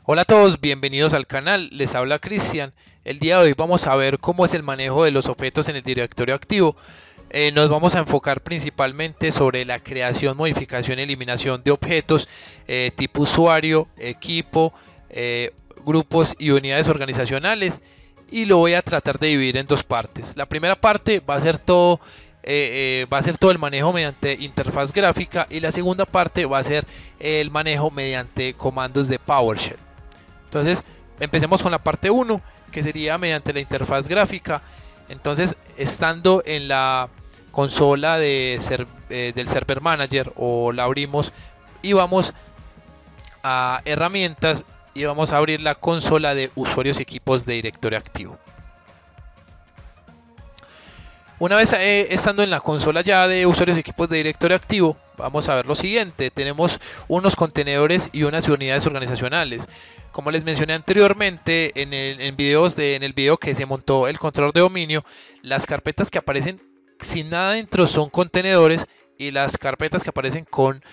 Hola a todos, bienvenidos al canal, les habla Cristian. El día de hoy vamos a ver cómo es el manejo de los objetos en el directorio activo. Nos vamos a enfocar principalmente sobre la creación, modificación y eliminación de objetos tipo usuario, equipo, grupos y unidades organizacionales, y lo voy a tratar de dividir en dos partes. La primera parte va a ser todo el manejo mediante interfaz gráfica, y la segunda parte va a ser el manejo mediante comandos de PowerShell. Entonces, empecemos con la parte uno, que sería mediante la interfaz gráfica. Entonces, estando en la consola del Server Manager, o la abrimos y vamos a herramientas y vamos a abrir la consola de usuarios y equipos de directorio activo. Una vez estando en la consola ya de usuarios y equipos de directorio activo, vamos a ver lo siguiente. Tenemos unos contenedores y unas unidades organizacionales. Como les mencioné anteriormente en el video que se montó el controlador de dominio, las carpetas que aparecen sin nada dentro son contenedores, y las carpetas que aparecen con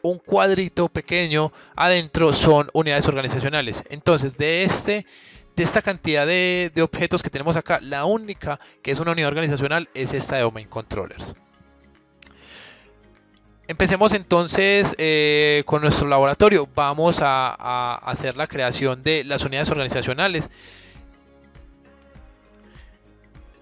un cuadrito pequeño adentro son unidades organizacionales. Entonces, de esta cantidad de objetos que tenemos acá, la única que es una unidad organizacional es esta de Domain Controllers. Empecemos entonces con nuestro laboratorio. Vamos a hacer la creación de las unidades organizacionales.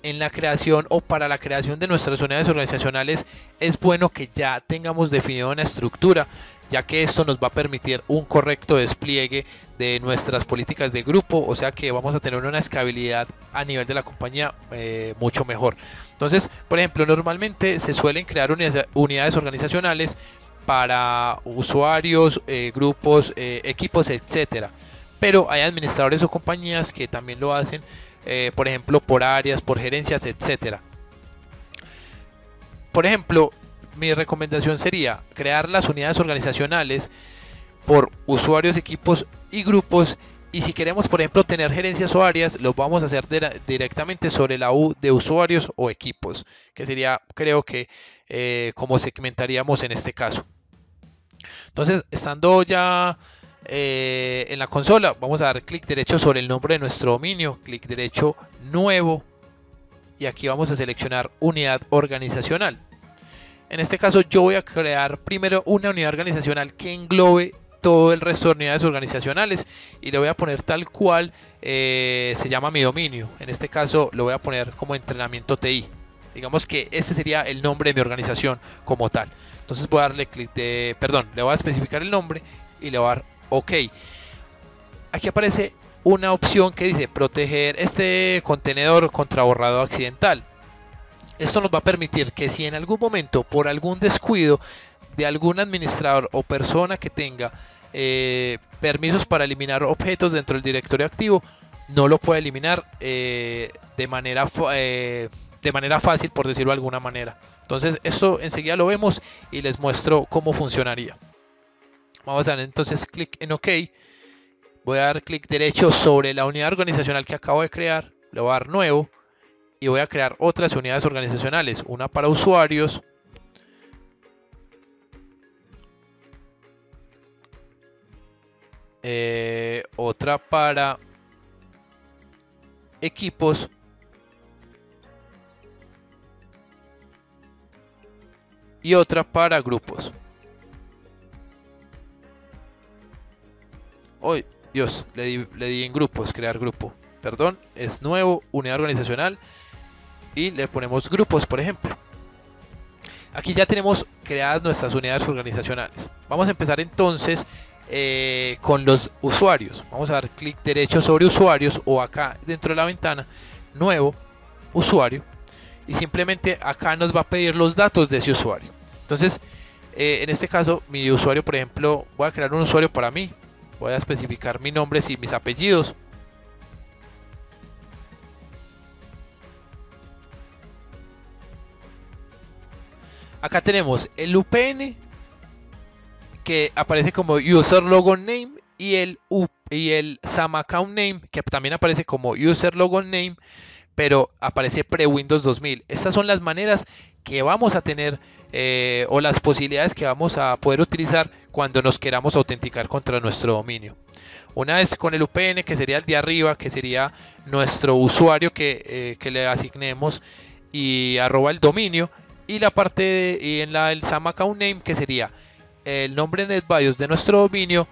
En la creación, o para la creación de nuestras unidades organizacionales, es bueno que ya tengamos definido una estructura, ya que esto nos va a permitir un correcto despliegue de nuestras políticas de grupo, o sea que vamos a tener una escalabilidad a nivel de la compañía mucho mejor. Entonces, por ejemplo, normalmente se suelen crear unidades organizacionales para usuarios, grupos, equipos, etcétera. Pero hay administradores o compañías que también lo hacen, por ejemplo, por áreas, por gerencias, etcétera. Por ejemplo, mi recomendación sería crear las unidades organizacionales por usuarios, equipos y grupos. Y si queremos, por ejemplo, tener gerencias o áreas, lo vamos a hacer directamente sobre la U de usuarios o equipos, que sería, creo que, como segmentaríamos en este caso. Entonces, estando ya en la consola, vamos a dar clic derecho sobre el nombre de nuestro dominio, clic derecho nuevo, y aquí vamos a seleccionar unidad organizacional. En este caso yo voy a crear primero una unidad organizacional que englobe todo el resto de unidades organizacionales, y le voy a poner tal cual se llama mi dominio. En este caso lo voy a poner como entrenamiento TI. Digamos que este sería el nombre de mi organización como tal. Entonces voy a darle clic de, perdón, le voy a especificar el nombre y le voy a dar OK. Aquí aparece una opción que dice proteger este contenedor contra borrado accidental. Esto nos va a permitir que si en algún momento, por algún descuido de algún administrador o persona que tenga permisos para eliminar objetos dentro del directorio activo, no lo pueda eliminar de manera fácil, por decirlo de alguna manera. Entonces esto enseguida lo vemos y les muestro cómo funcionaría. Vamos a dar entonces clic en OK. Voy a dar clic derecho sobre la unidad organizacional que acabo de crear, le voy a dar nuevo, y voy a crear otras unidades organizacionales, una para usuarios, otra para equipos, y otra para grupos. Hoy, Dios, le di en grupos, crear grupo. Perdón, es nuevo, unidad organizacional, y le ponemos grupos, por ejemplo. Aquí ya tenemos creadas nuestras unidades organizacionales. Vamos a empezar entonces con los usuarios. Vamos a dar clic derecho sobre usuarios, o acá dentro de la ventana, nuevo, usuario, y simplemente acá nos va a pedir los datos de ese usuario. Entonces, en este caso, mi usuario, por ejemplo, voy a crear un usuario para mí. Voy a especificar mi nombre y mis apellidos. Acá tenemos el UPN, que aparece como User Logon Name, y el SAM Account Name, que también aparece como User Logon Name, pero aparece pre-Windows 2000. Estas son las maneras que vamos a tener o las posibilidades que vamos a poder utilizar cuando nos queramos autenticar contra nuestro dominio. Una es con el VPN, que sería el de arriba, que sería nuestro usuario que le asignemos y arroba el dominio, y la parte y en el SAM account name, que sería el nombre NetBIOS de nuestro dominio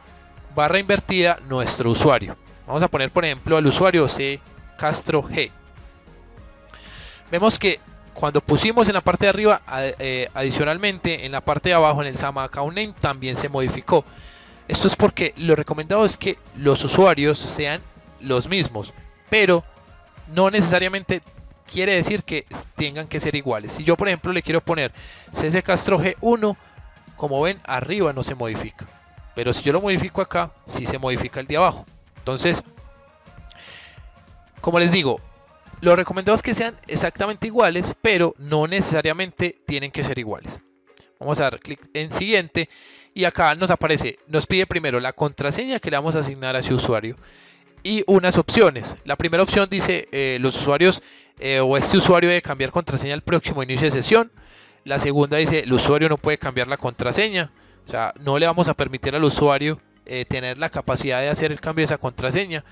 barra invertida nuestro usuario. Vamos a poner por ejemplo al usuario C Castro G. Vemos que cuando pusimos en la parte de arriba, adicionalmente en la parte de abajo en el SAM account name también se modificó. Esto es porque lo recomendado es que los usuarios sean los mismos, pero no necesariamente quiere decir que tengan que ser iguales. Si yo por ejemplo le quiero poner CC Castro G1, como ven arriba no se modifica, pero si yo lo modifico acá sí se modifica el de abajo. Entonces, como les digo, lo recomendado es que sean exactamente iguales, pero no necesariamente tienen que ser iguales. Vamos a dar clic en siguiente y acá nos aparece, nos pide primero la contraseña que le vamos a asignar a ese usuario y unas opciones. La primera opción dice los usuarios o este usuario debe cambiar contraseña al próximo inicio de sesión. La segunda dice el usuario no puede cambiar la contraseña, o sea, no le vamos a permitir al usuario tener la capacidad de hacer el cambio de esa contraseña.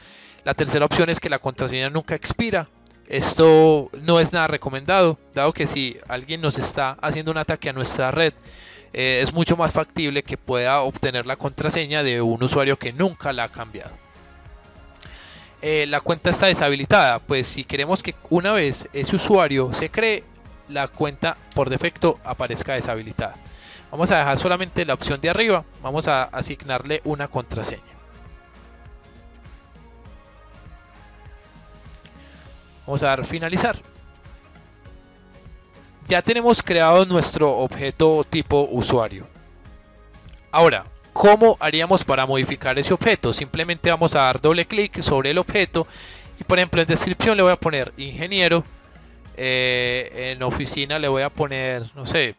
La tercera opción es que la contraseña nunca expira. Esto no es nada recomendado, dado que si alguien nos está haciendo un ataque a nuestra red, es mucho más factible que pueda obtener la contraseña de un usuario que nunca la ha cambiado. La cuenta está deshabilitada, pues si queremos que una vez ese usuario se cree, la cuenta por defecto aparezca deshabilitada. Vamos a dejar solamente la opción de arriba, vamos a asignarle una contraseña. Vamos a dar finalizar. Ya tenemos creado nuestro objeto tipo usuario. Ahora, ¿cómo haríamos para modificar ese objeto? Simplemente vamos a dar doble clic sobre el objeto y por ejemplo en descripción le voy a poner ingeniero, en oficina le voy a poner, no sé,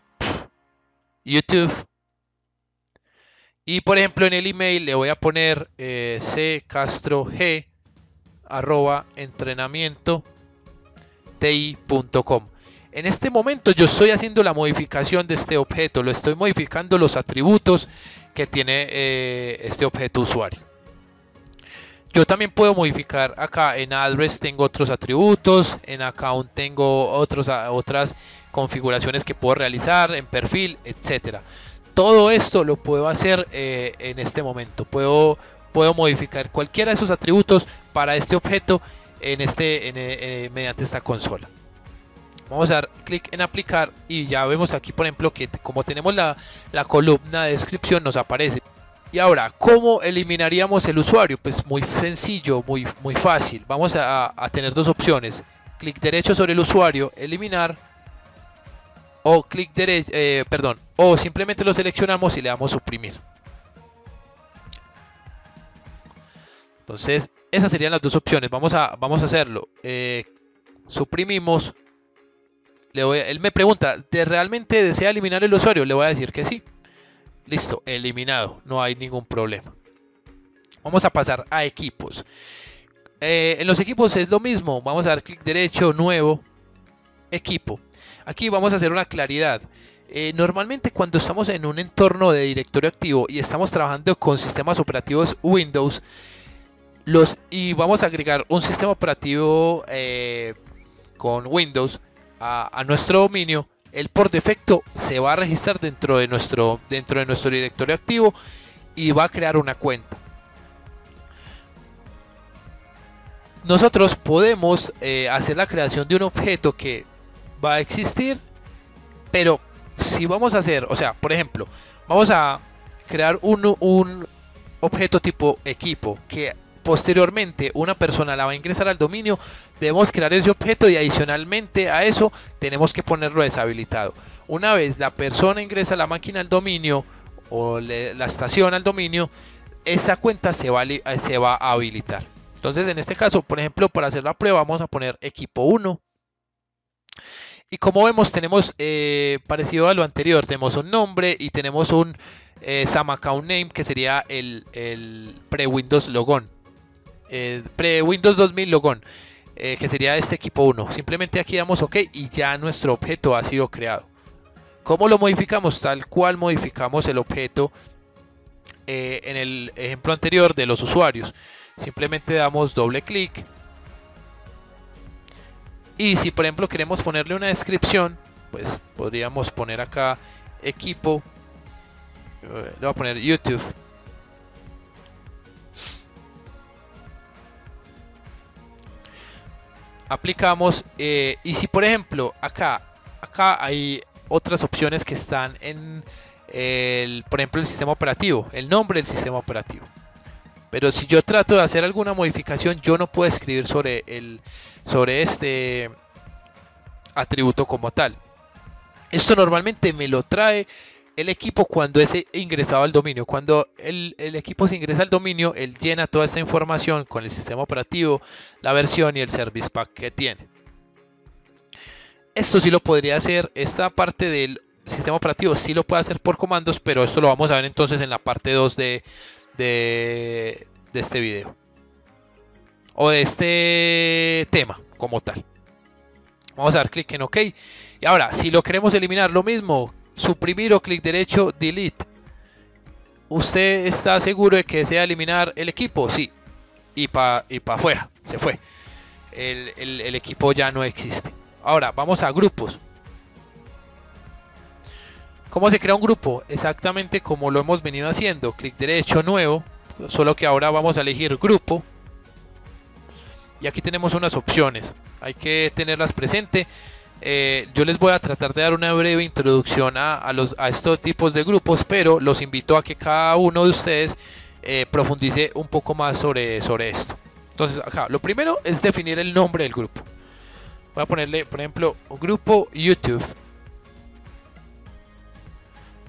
YouTube, y por ejemplo en el email le voy a poner ccastrog@entrenamiento.ti.com. En este momento yo estoy haciendo la modificación de este objeto, lo estoy modificando los atributos que tiene este objeto usuario. Yo también puedo modificar acá en address, tengo otros atributos, en account tengo otras configuraciones que puedo realizar, en perfil, etcétera. Todo esto lo puedo hacer en este momento. Puedo modificar cualquiera de esos atributos para este objeto mediante esta consola. Vamos a dar clic en aplicar y ya vemos aquí por ejemplo que como tenemos la columna de descripción nos aparece. Y ahora, ¿cómo eliminaríamos el usuario? Pues muy sencillo, muy fácil. Vamos a tener dos opciones. Clic derecho sobre el usuario, eliminar, o clic derecho, o simplemente lo seleccionamos y le damos suprimir. Entonces, esas serían las dos opciones. Vamos a hacerlo. Suprimimos. Él me pregunta, ¿realmente desea eliminar el usuario? Le voy a decir que sí. Listo, eliminado, no hay ningún problema. Vamos a pasar a equipos. En los equipos es lo mismo. Vamos a dar clic derecho, nuevo, equipo. Aquí vamos a hacer una claridad. Normalmente cuando estamos en un entorno de directorio activo y estamos trabajando con sistemas operativos Windows, y vamos a agregar un sistema operativo con Windows a nuestro dominio, él por defecto se va a registrar dentro de nuestro directorio activo y va a crear una cuenta. Nosotros podemos hacer la creación de un objeto que va a existir, pero si vamos a hacer, o sea, por ejemplo, vamos a crear un objeto tipo equipo que posteriormente una persona la va a ingresar al dominio, debemos crear ese objeto y adicionalmente a eso tenemos que ponerlo deshabilitado. Una vez la persona ingresa la máquina al dominio o la estación al dominio, esa cuenta se va a habilitar. Entonces en este caso, por ejemplo, para hacer la prueba vamos a poner equipo 1. Y como vemos tenemos parecido a lo anterior, tenemos un nombre y tenemos un SAM account name que sería el pre-Windows logon. Pre-Windows 2000 logon. que sería este equipo 1. Simplemente aquí damos OK y ya nuestro objeto ha sido creado. ¿Cómo lo modificamos? Tal cual modificamos el objeto en el ejemplo anterior de los usuarios. Simplemente damos doble clic. Y si por ejemplo queremos ponerle una descripción, pues podríamos poner acá equipo. Le voy a poner YouTube. Aplicamos y si por ejemplo acá hay otras opciones que están en por ejemplo el sistema operativo, el nombre del sistema operativo. Pero si yo trato de hacer alguna modificación, yo no puedo escribir sobre este atributo como tal. Esto normalmente me lo trae el equipo cuando es ingresado al dominio. Cuando el equipo se ingresa al dominio, él llena toda esta información con el sistema operativo, la versión y el service pack que tiene. Esto sí lo podría hacer, esta parte del sistema operativo sí lo puede hacer por comandos, pero esto lo vamos a ver entonces en la parte 2 de este video. O de este tema como tal. Vamos a dar clic en OK. Y ahora, si lo queremos eliminar, lo mismo. Suprimir o clic derecho, delete. ¿Usted está seguro de que desea eliminar el equipo? Sí. Y para afuera, se fue. El equipo ya no existe. Ahora, vamos a grupos. ¿Cómo se crea un grupo? Exactamente como lo hemos venido haciendo. Clic derecho, nuevo. Solo que ahora vamos a elegir grupo. Y aquí tenemos unas opciones. Hay que tenerlas presente. Yo les voy a tratar de dar una breve introducción a estos tipos de grupos, pero los invito a que cada uno de ustedes profundice un poco más sobre esto. Entonces acá lo primero es definir el nombre del grupo. Voy a ponerle por ejemplo grupo YouTube.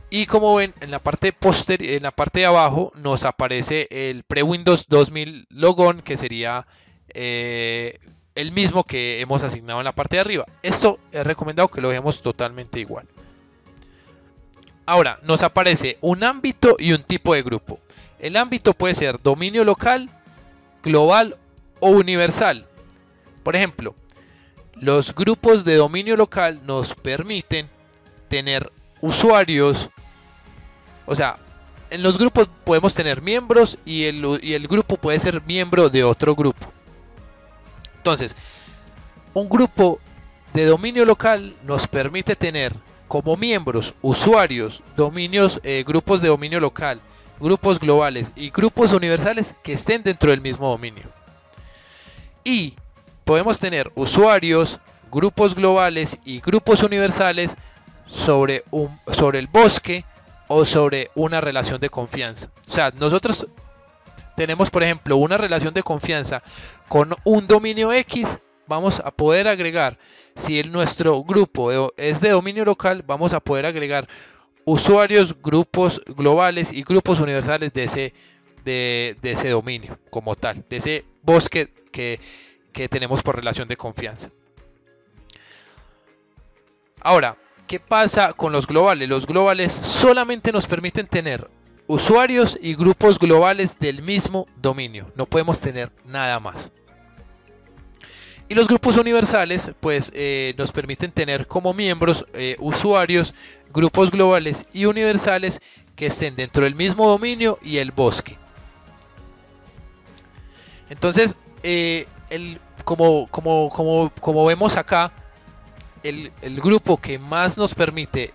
Y como ven en la parte en la parte de abajo nos aparece el pre-Windows 2000 logón, que sería el mismo que hemos asignado en la parte de arriba. Esto es recomendado que lo dejemos totalmente igual. Ahora nos aparece un ámbito y un tipo de grupo. El ámbito puede ser dominio local, global o universal. Por ejemplo, los grupos de dominio local nos permiten tener usuarios. O sea, en los grupos podemos tener miembros y el grupo puede ser miembro de otro grupo. Entonces, un grupo de dominio local nos permite tener como miembros usuarios, dominios, grupos de dominio local, grupos globales y grupos universales que estén dentro del mismo dominio. Y podemos tener usuarios, grupos globales y grupos universales sobre el bosque o sobre una relación de confianza. O sea, nosotros tenemos, por ejemplo, una relación de confianza con un dominio X, vamos a poder agregar, si nuestro grupo es de dominio local, vamos a poder agregar usuarios, grupos globales y grupos universales de ese dominio como tal, de ese bosque que tenemos por relación de confianza. Ahora, ¿qué pasa con los globales? Los globales solamente nos permiten tener usuarios y grupos globales del mismo dominio. No podemos tener nada más. Y los grupos universales pues nos permiten tener como miembros usuarios, grupos globales y universales que estén dentro del mismo dominio y el bosque. Entonces, como vemos acá, el grupo que más nos permite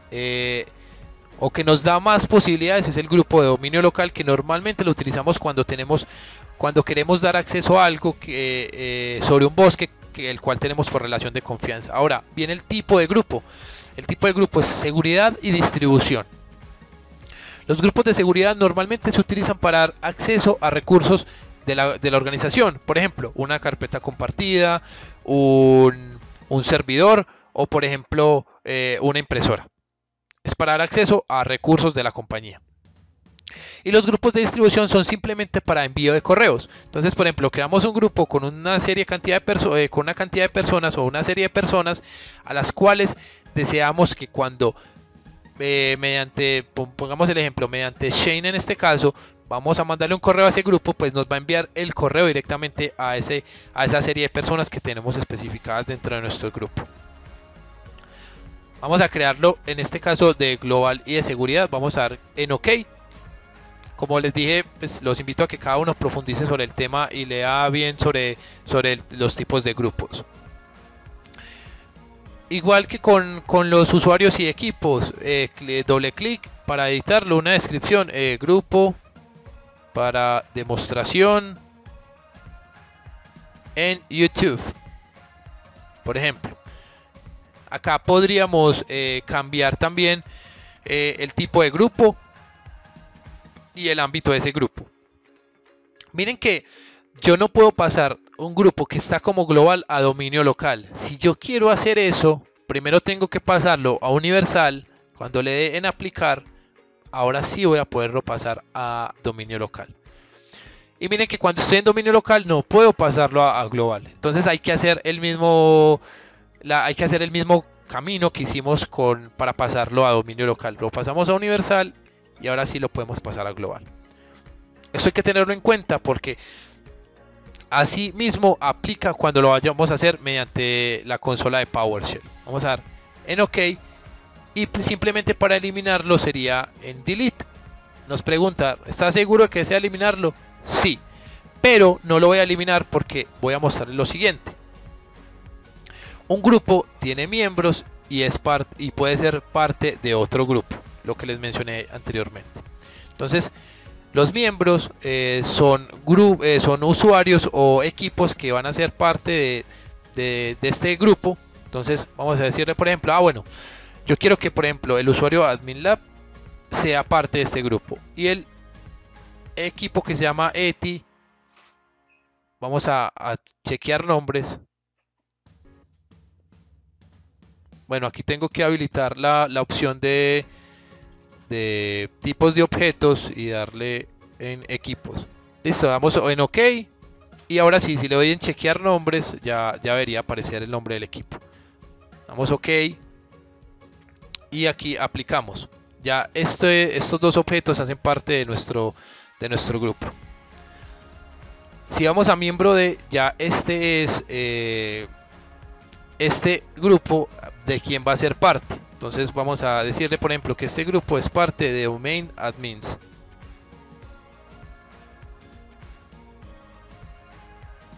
o que nos da más posibilidades es el grupo de dominio local, que normalmente lo utilizamos cuando queremos dar acceso a algo sobre un bosque el cual tenemos por relación de confianza. Ahora viene el tipo de grupo. El tipo de grupo es seguridad y distribución. Los grupos de seguridad normalmente se utilizan para dar acceso a recursos de la organización. Por ejemplo, una carpeta compartida, un servidor o por ejemplo una impresora. Es para dar acceso a recursos de la compañía. Y los grupos de distribución son simplemente para envío de correos. Entonces, por ejemplo, creamos un grupo con una cantidad de personas o una serie de personas a las cuales deseamos que cuando pongamos el ejemplo, mediante Shane en este caso, vamos a mandarle un correo a ese grupo, pues nos va a enviar el correo directamente a esa serie de personas que tenemos especificadas dentro de nuestro grupo. Vamos a crearlo en este caso de global y de seguridad. Vamos a dar en OK. Como les dije, pues los invito a que cada uno profundice sobre el tema y lea bien sobre los tipos de grupos. Igual que con los usuarios y equipos, doble clic para editarlo, una descripción, grupo para demostración en YouTube, por ejemplo. Acá podríamos cambiar también el tipo de grupo y el ámbito de ese grupo. Miren que yo no puedo pasar un grupo que está como global a dominio local. Si yo quiero hacer eso, primero tengo que pasarlo a universal. Cuando le dé en aplicar, ahora sí voy a poderlo pasar a dominio local. Y miren que cuando estoy en dominio local no puedo pasarlo a global. Entonces hay que hacer el mismo camino que hicimos para pasarlo a dominio local. Lo pasamos a universal y ahora sí lo podemos pasar a global. Esto hay que tenerlo en cuenta porque así mismo aplica cuando lo vayamos a hacer mediante la consola de PowerShell. Vamos a dar en OK y simplemente para eliminarlo sería en Delete. Nos pregunta, ¿está seguro de que desea eliminarlo? Sí, pero no lo voy a eliminar porque voy a mostrarles lo siguiente. Un grupo tiene miembros y puede ser parte de otro grupo, lo que les mencioné anteriormente. Entonces, los miembros son usuarios o equipos que van a ser parte de este grupo. Entonces, vamos a decirle, por ejemplo, bueno, yo quiero que, por ejemplo, el usuario AdminLab sea parte de este grupo. Y el equipo que se llama ETI, vamos a chequear nombres. Bueno, aquí tengo que habilitar la opción de tipos de objetos y darle en equipos. Listo, damos en OK. Y ahora sí, si le doy en chequear nombres, ya debería aparecer el nombre del equipo. Damos OK. Y aquí aplicamos. Ya estos dos objetos hacen parte de nuestro grupo. Si vamos a miembro de, ya este es este grupo de quién va a ser parte. Entonces vamos a decirle, por ejemplo, que este grupo es parte de Domain Admins.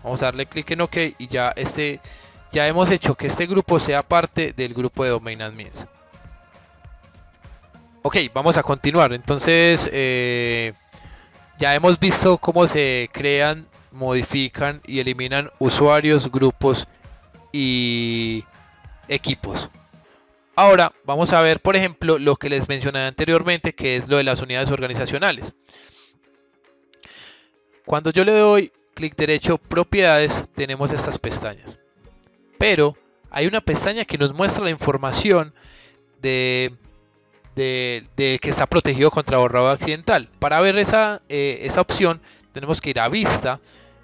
Vamos a darle clic en OK y ya hemos hecho que este grupo sea parte del grupo de Domain Admins. Ok, vamos a continuar. Entonces ya hemos visto cómo se crean, modifican y eliminan usuarios, grupos y equipos. Ahora vamos a ver, por ejemplo, lo que les mencioné anteriormente, que es lo de las unidades organizacionales. Cuando yo le doy clic derecho propiedades, tenemos estas pestañas. Pero hay una pestaña que nos muestra la información de que está protegido contra borrado accidental. Para ver esa opción tenemos que ir a vista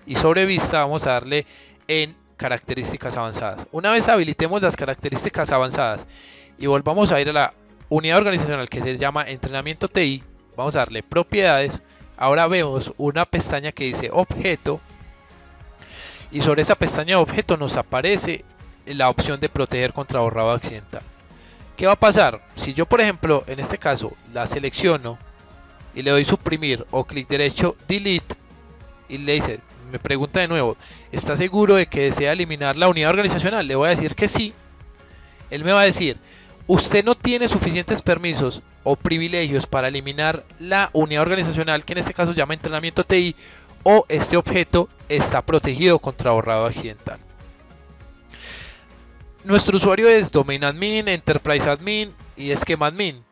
y sobre vista vamos a darle en características avanzadas. Una vez habilitemos las características avanzadas y volvamos a ir a la unidad organizacional que se llama entrenamiento TI, vamos a darle propiedades. Ahora vemos una pestaña que dice objeto y sobre esa pestaña de objeto nos aparece la opción de proteger contra borrado accidental. ¿Qué va a pasar? Si yo, por ejemplo, en este caso la selecciono y le doy suprimir o clic derecho delete y le dice, me pregunta de nuevo, ¿está seguro de que desea eliminar la unidad organizacional? Le voy a decir que sí. Él me va a decir, usted no tiene suficientes permisos o privilegios para eliminar la unidad organizacional, que en este caso se llama entrenamiento TI, o este objeto está protegido contra borrado accidental. Nuestro usuario es Domain Admin, Enterprise Admin y Schema Admin,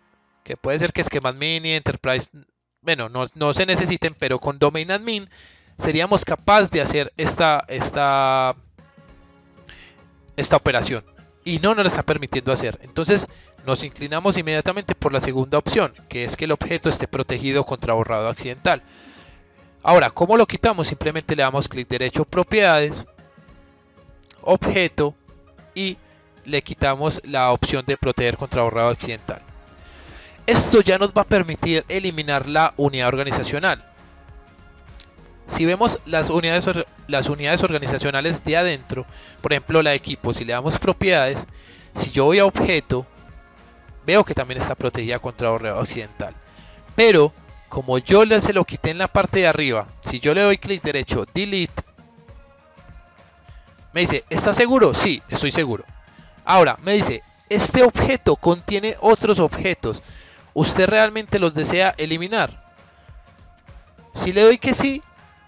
que puede ser que Schema Admin y Enterprise, bueno, no se necesiten, pero con Domain Admin seríamos capaces de hacer esta operación y no nos la está permitiendo hacer. Entonces nos inclinamos inmediatamente por la segunda opción, que es que el objeto esté protegido contra borrado accidental. Ahora, ¿cómo lo quitamos? Simplemente le damos clic derecho propiedades, objeto y le quitamos la opción de proteger contra borrado accidental. Esto ya nos va a permitir eliminar la unidad organizacional. Si vemos las unidades organizacionales de adentro, por ejemplo la de equipo, si le damos propiedades, si yo voy a objeto, veo que también está protegida contra borrado accidental. Pero como yo se lo quité en la parte de arriba, si yo le doy clic derecho, delete, me dice, ¿estás seguro? Sí, estoy seguro. Ahora me dice, este objeto contiene otros objetos, ¿usted realmente los desea eliminar? Si le doy que sí,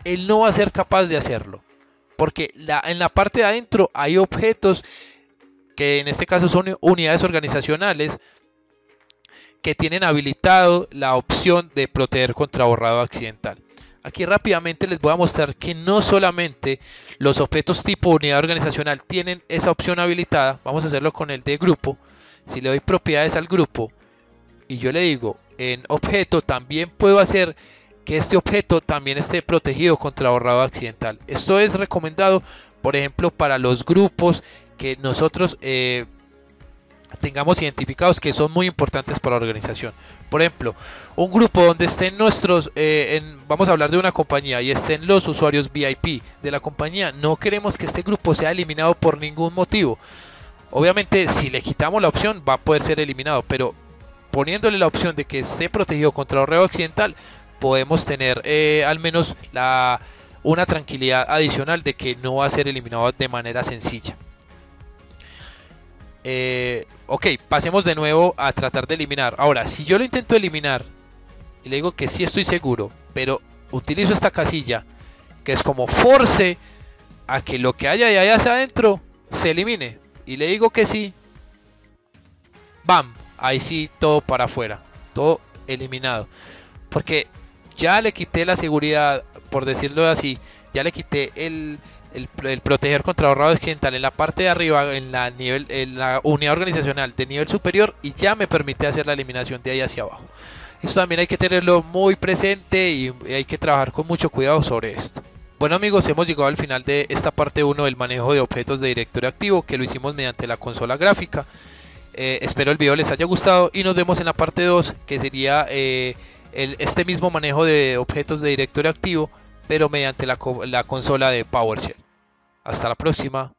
él no va a ser capaz de hacerlo, porque en la parte de adentro hay objetos que en este caso son unidades organizacionales que tienen habilitado la opción de proteger contra borrado accidental. Aquí rápidamente les voy a mostrar que no solamente los objetos tipo unidad organizacional tienen esa opción habilitada. Vamos a hacerlo con el de grupo. Si le doy propiedades al grupo y yo le digo en objeto, también puedo hacer que este objeto también esté protegido contra borrado accidental. Esto es recomendado, por ejemplo, para los grupos que nosotros tengamos identificados que son muy importantes para la organización. Por ejemplo, un grupo donde estén nuestros, vamos a hablar de una compañía y estén los usuarios VIP de la compañía, no queremos que este grupo sea eliminado por ningún motivo. Obviamente, si le quitamos la opción, va a poder ser eliminado, pero poniéndole la opción de que esté protegido contra borrado accidental, podemos tener al menos una tranquilidad adicional de que no va a ser eliminado de manera sencilla. Ok, pasemos de nuevo a tratar de eliminar. Ahora, si yo lo intento eliminar y le digo que sí estoy seguro, pero utilizo esta casilla que es como force a que lo que haya de allá hacia adentro se elimine, y le digo que sí, ¡bam! Ahí sí, todo para afuera, todo eliminado, porque ya le quité la seguridad, por decirlo así, ya le quité el proteger contra borrado accidental en la parte de arriba, en la unidad organizacional de nivel superior, y ya me permite hacer la eliminación de ahí hacia abajo. Esto también hay que tenerlo muy presente y hay que trabajar con mucho cuidado sobre esto. Bueno amigos, hemos llegado al final de esta parte 1 del manejo de objetos de directorio activo, que lo hicimos mediante la consola gráfica. Espero el video les haya gustado y nos vemos en la parte 2, que sería este mismo manejo de objetos de directorio activo, pero mediante la consola de PowerShell. Hasta la próxima.